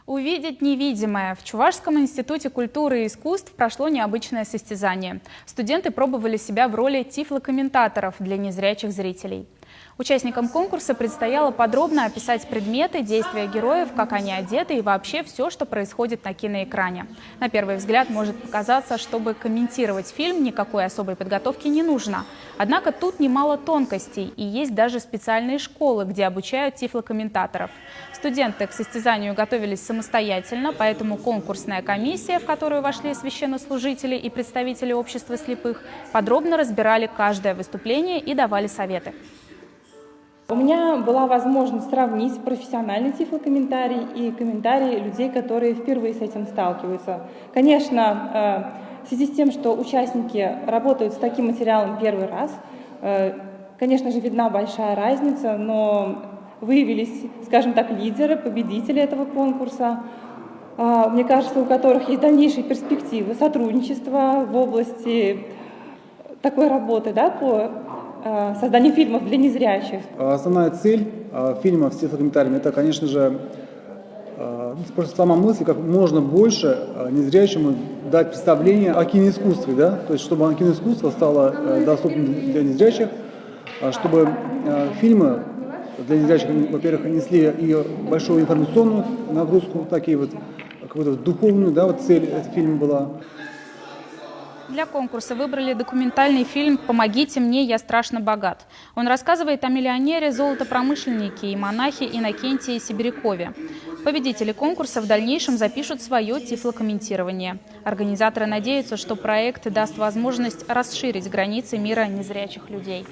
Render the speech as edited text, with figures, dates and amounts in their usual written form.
Увидеть невидимое. В Чувашском институте культуры и искусств прошло необычное состязание. Студенты пробовали себя в роли тифлокомментаторов для незрячих зрителей. Участникам конкурса предстояло подробно описать предметы, действия героев, как они одеты и вообще все, что происходит на киноэкране. На первый взгляд может показаться, чтобы комментировать фильм, никакой особой подготовки не нужно. Однако тут немало тонкостей, и есть даже специальные школы, где обучают тифлокомментаторов. Студенты к состязанию готовились самостоятельно, поэтому конкурсная комиссия, в которую вошли священнослужители и представители общества слепых, подробно разбирали каждое выступление и давали советы. У меня была возможность сравнить профессиональный тифлокомментарий и комментарии людей, которые впервые с этим сталкиваются. Конечно, в связи с тем, что участники работают с таким материалом первый раз, конечно же, видна большая разница, но выявились, скажем так, лидеры, победители этого конкурса, мне кажется, у которых есть дальнейшие перспективы сотрудничества в области такой работы, да, по созданию фильмов для незрячих. Основная цель фильмов с тифлокомментариями – это, конечно же, просто сама мысль, как можно больше незрячему дать представление о киноискусстве, да? То есть чтобы киноискусство стало доступным для незрячих, чтобы фильмы для незрячих, во-первых, несли и большую информационную нагрузку, так и вот какую-то духовную, да, вот цель этого фильма была. Для конкурса выбрали документальный фильм «Помогите мне, я страшно богат». Он рассказывает о миллионере, золотопромышленнике и монахе Иннокентии Сибирякове. Победители конкурса в дальнейшем запишут свое тифлокомментирование. Организаторы надеются, что проект даст возможность расширить границы мира незрячих людей.